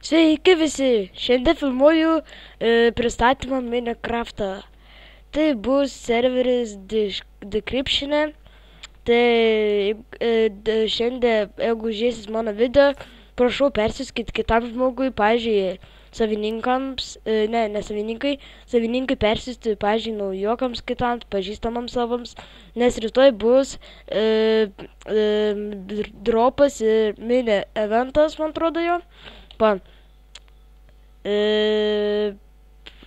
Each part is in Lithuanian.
Sveiki visi, šiandien filmuoju pristatymą Minecraftą. Tai bus serveris Decryption. Tai šiandien, jeigu žiūrėsit mano video, prašau persiskit kitam žmogui, pavyzdžiui, savininkams, ne savininkai, savininkai persisti, pavyzdžiui, naujokams kitams, pažįstamams savams, nes rytoj bus dropas ir mini eventas, man atrodo jo.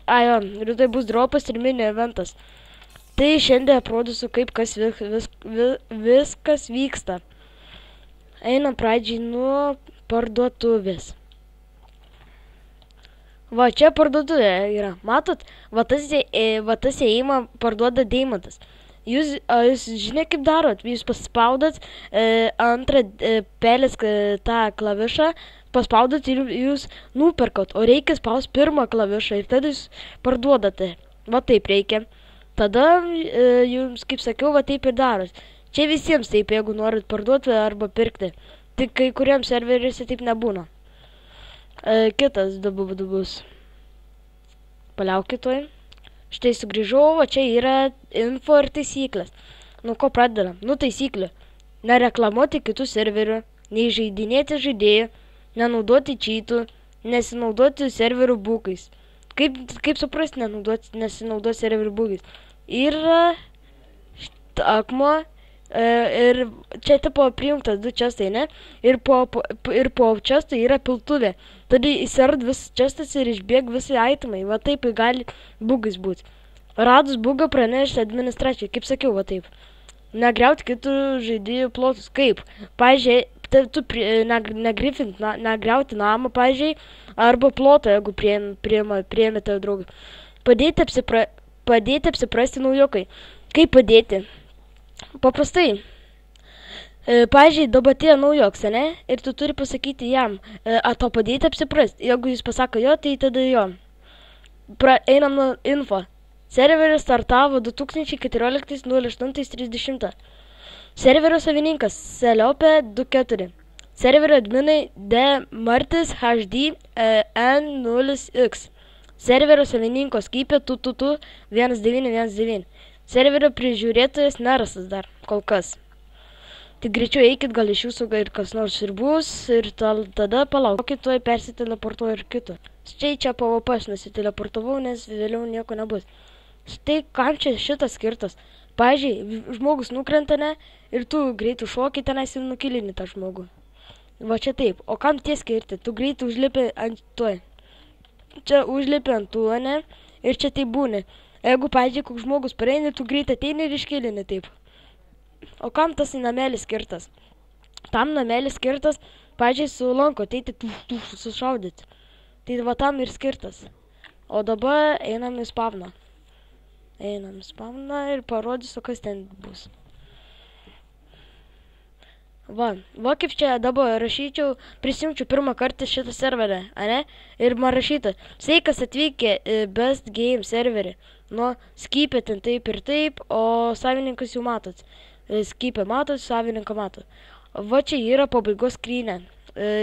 Rytoj bus dropas ir mini eventas. Tai šiandien aprodysiu, kaip kas viskas vyksta. Einam pradžiai nuo parduotuvės. Va, čia parduotuvė yra. Matot, va tas įėjimą parduoda deimantas. Jūs žinai, kaip darot. Jūs paspaudat antrą pelės tą klavišą, paspaudat ir jūs nuperkat. O reikia spausti pirmą klavišą ir tada jūs parduodate. Va taip reikia. Tada jums, kaip sakiau, va taip ir darot. Čia visiems taip, jeigu norit parduoti arba pirkti. Tik kai kuriems serveriuose taip nebūna. Kitas bus. Paliaukit toj. Štai sugrįžau, o čia yra info ir taisyklės. Nuo ko pradedam? Nu taisyklė. Nereklamuoti kitų serverių, neįžeidinėti žaidėjų, nenaudoti čytų, nesinaudoti serverių bugais. Kaip suprasti nesinaudoti serverių bugais? Yra akmuo ir čia tipo prijungtas du čestai, ne? Ir po čestai yra piltuvė. Tada įsirad vis čestas ir išbėg visi itemai. Va taip gali bugais būti. Radus bugą pranešti administracijai. Kaip sakiau, va taip. Negriauti kitų žaidėjų plotus. Kaip? Pavyzdžiui, tu negriauti namą, pavyzdžiui, arba plotą, jeigu priėmė tavo draugą. Padėti apsiprasti naujokai. Kaip padėti? Paprastai. Pavyzdžiui, dabar atėjo naujoks, ne? Ir tu turi pasakyti jam, to padėti apsiprasti. Jeigu jis pasako jo, tai tada jo. Einam nuo info. Serveris startavo 2014.08.30. Serverio savininkas Seliopė 24. Serverio adminai D. Martis HD N0X. Serverio savininko Skypė 1919. Serverio prižiūrėtojas nerastas dar, kol kas. Tik greičiau eikit, gal iš jūsų ir kas nors ir bus, ir tada palaukit, tuoj persiteleportuoju ir kitų. Štai čia PvP aš nusiteleportavau, nes vėliau nieko nebus. Štai kam čia šitas skirtas. Pavyzdžiui, žmogus nukrenta, ne, ir tu greitai šoki tenais ir nukilini tą žmogų. Va čia taip. O kam tie skirti? Tu greitai užlipi ant tuoj. Čia užlipi ant tuo, ne, ir čia taip būni. Jeigu, pavyzdžiui, koks žmogus pareini, tu greitai ateini ir iškilini taip. O kam tas namelis skirtas? Tam namelis skirtas, pavyzdžiui, su lanko ateiti sušaudyti. Tai va tam ir skirtas. O dabar einam į spawną. Einam į spawną ir parodysiu, kas ten bus. Va kaip čia dabar rašyčiau, prisijungčiau pirmą kartą šitą serverį, ane? Ir man rašyta, sveikas atvykę Best Game serverį. Nu, Skypė ten taip ir taip, o savininkas jau matot. Skypė matot, savininką matot. Va čia yra pabaigos skrynė.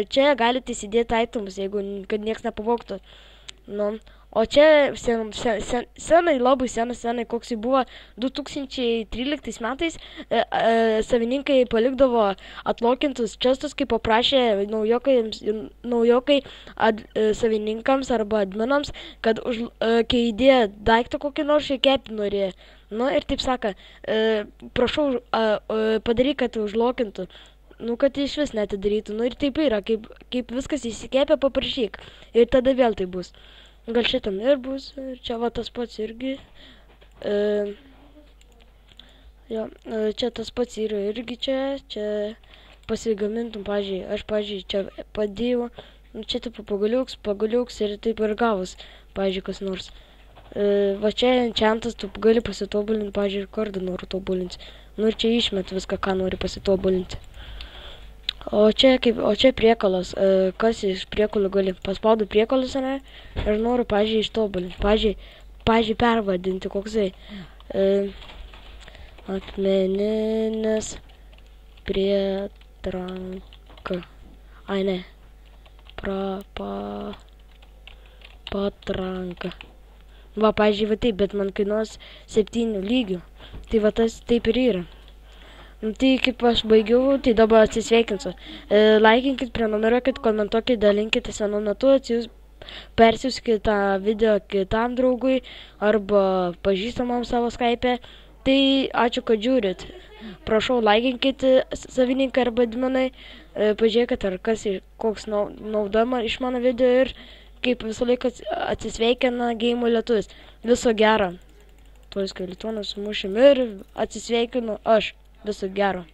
Čia galite įsidėti itemus, jeigu kad nieks nepavogtų. Nu, o čia senai, labai senai, koks jį buvo 2013 metais, savininkai palikdavo atlokintus čestus, kaip paprašė naujokai savininkams arba adminams, kad kai įdėjo daiktą kokį nors kepį norėjo. Nu ir taip saka, prašau padaryk, kad užlokintų. Nu, kad iš vis netidarytų. Nu ir taip yra, kaip viskas įsikepia, paprašyk. Ir tada vėl tai bus. Gal šitam ir bus. Ir čia va tas pats irgi. Čia tas pats yra irgi čia. Čia pasigamintum, pavyzdžiui, čia padėjau. Nu, čia taip pagaliuks ir taip ir gavus, pavyzdžiui, kas nors. Va čia enchantas tu gali pasitobulinti, pavyzdžiui, ir kardą noriu tobulinti. Nu ir čia išmet viską, ką nori pasitobulinti. O čia priekalas, kas iš priekalų gali paspaudu priekalus, ne, ir noriu, pavyzdžiui, ištobulinti, pavyzdžiui, pervadinti koksai akmeninis prietranka, ai ne, patranka. Va, pavyzdžiui, va taip, bet man kainuos 7 lygių. Tai va tas taip ir yra. Tai kaip aš baigiau, tai dabar atsisveikinsiu. Laikinkit, prenumeruokit, komentuokit, dalinkite senu metu, persiųskit tą video kitam draugui arba pažįstamam savo Skype. Tai ačiū, kad žiūrit. Prašau, laikinkit savininkai arba adminai, pažiūrėkit, ar koks nauda iš mano video ir kaip visą laiką atsisveikina Geimų lietuvis. Viso gero. Tuoj skeletoną sumušim ir atsisveikinu aš. Viso gero.